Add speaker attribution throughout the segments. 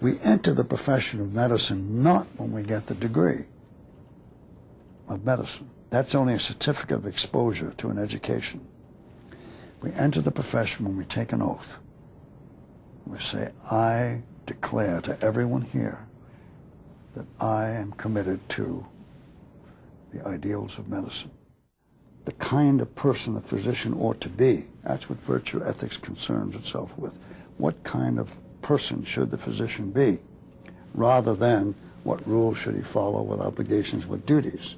Speaker 1: We enter the profession of medicine not when we get the degree of medicine. That's only a certificate of exposure to an education. We enter the profession when we take an oath. We say, I declare to everyone here that I am committed to the ideals of medicine. The kind of person the physician ought to be, that's what virtue ethics concerns itself with. What kind of person should the physician be, rather than what rules should he follow, what obligations, what duties.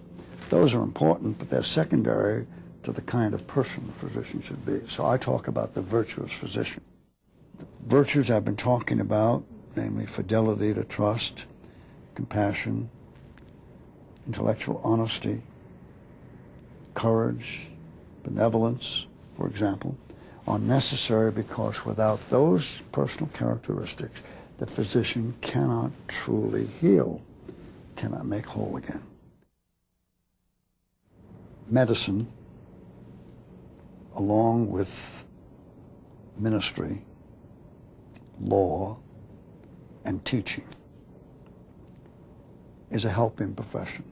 Speaker 1: Those are important, but they're secondary to the kind of person the physician should be. So I talk about the virtuous physician. The virtues I've been talking about, namely fidelity to trust, compassion, intellectual honesty, courage, benevolence, for example, are necessary because without those personal characteristics, the physician cannot truly heal, cannot make whole again. Medicine, along with ministry, law, and teaching, is a helping profession.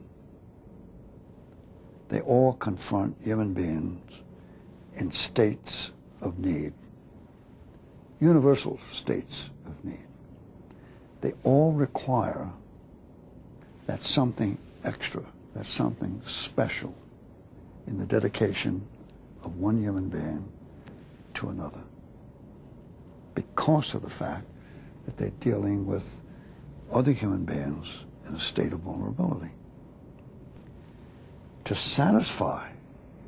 Speaker 1: They all confront human beings in states of need, universal states of need. They all require that something extra, that something special in the dedication of one human being to another, because of the fact that they're dealing with other human beings in a state of vulnerability. To satisfy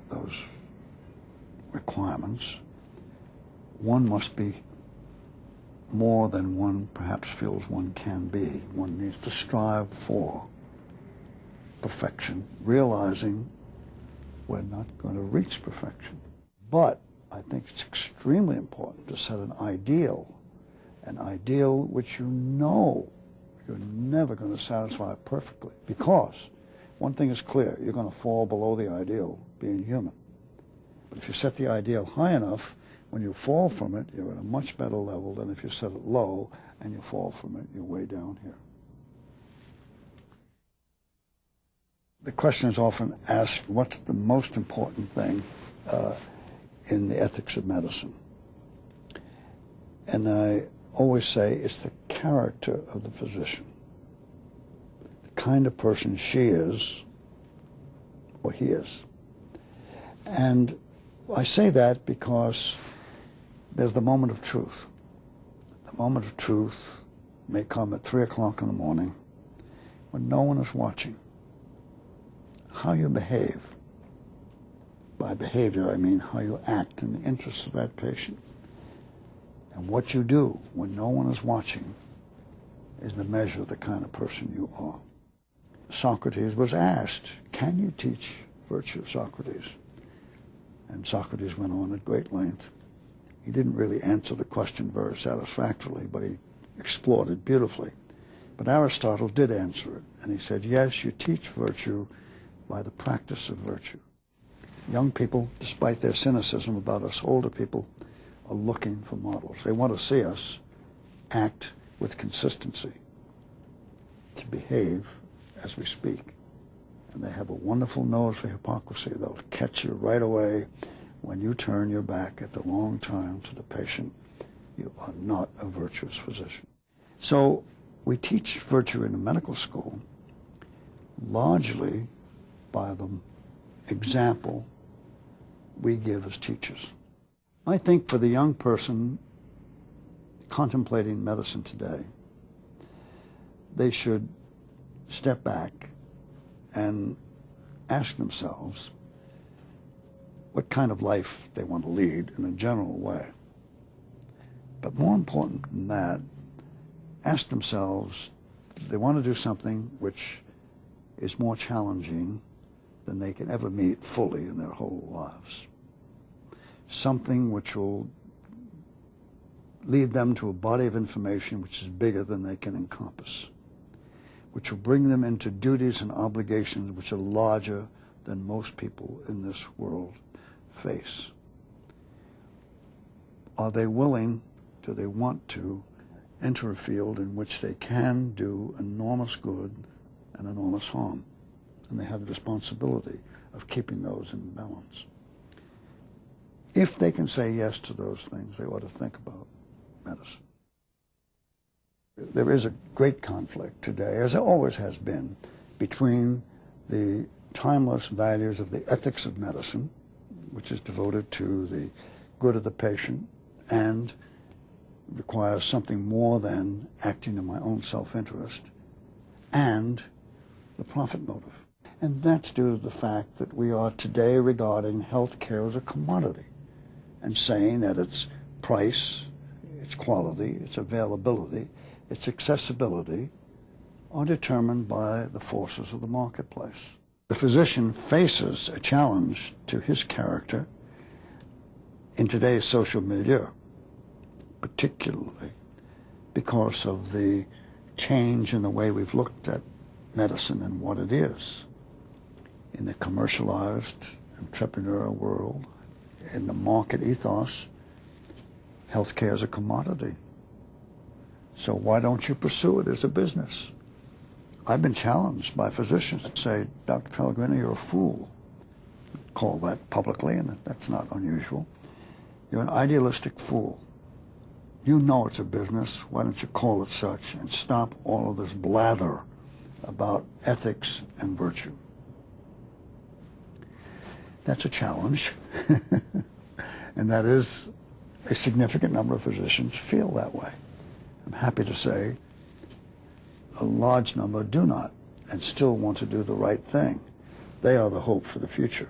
Speaker 1: those requirements, one must be more than one perhaps feels one can be. One needs to strive for perfection, realizing we're not going to reach perfection. But I think it's extremely important to set an ideal which you know you're never going to satisfy perfectly, because one thing is clear, you're going to fall below the ideal being human. But if you set the ideal high enough, when you fall from it, you're at a much better level than if you set it low and you fall from it, you're way down here. The question is often asked, what's the most important thing in the ethics of medicine? And I always say it's the character of the physician, the kind of person she is or he is. And I say that because there's the moment of truth. The moment of truth may come at 3 o'clock in the morning when no one is watching. How you behave, by behavior I mean how you act in the interests of that patient, and what you do when no one is watching is the measure of the kind of person you are. Socrates was asked, can you teach virtue, Socrates? And Socrates went on at great length. He didn't really answer the question very satisfactorily, but he explored it beautifully. But Aristotle did answer it, and he said, yes, you teach virtue by the practice of virtue. Young people, despite their cynicism about us older people, are looking for models. They want to see us act with consistency, to behave as we speak. And they have a wonderful nose for hypocrisy. They'll catch you right away when you turn your back at the wrong time to the patient. You are not a virtuous physician. So we teach virtue in a medical school largely by the example we give as teachers. I think for the young person contemplating medicine today, they should step back and ask themselves what kind of life they want to lead in a general way. But more important than that, ask themselves if they want to do something which is more challenging than they can ever meet fully in their whole lives. Something which will lead them to a body of information which is bigger than they can encompass, which will bring them into duties and obligations which are larger than most people in this world face. Are they willing, do they want to enter a field in which they can do enormous good and enormous harm. And they have the responsibility of keeping those in balance. If they can say yes to those things, they ought to think about medicine. There is a great conflict today, as there always has been, between the timeless values of the ethics of medicine, which is devoted to the good of the patient and requires something more than acting in my own self-interest, and the profit motive. And that's due to the fact that we are today regarding healthcare as a commodity and saying that its price, its quality, its availability, its accessibility are determined by the forces of the marketplace. The physician faces a challenge to his character in today's social milieu, particularly because of the change in the way we've looked at medicine and what it is. In the commercialized entrepreneurial world, in the market ethos, healthcare is a commodity. So why don't you pursue it as a business? I've been challenged by physicians to say, Dr. Pellegrino, you're a fool. Call that publicly, and that's not unusual. You're an idealistic fool. You know it's a business. Why don't you call it such and stop all of this blather about ethics and virtue? That's a challenge. And that is a significant number of physicians feel that way. I'm happy to say a large number do not and still want to do the right thing. They are the hope for the future.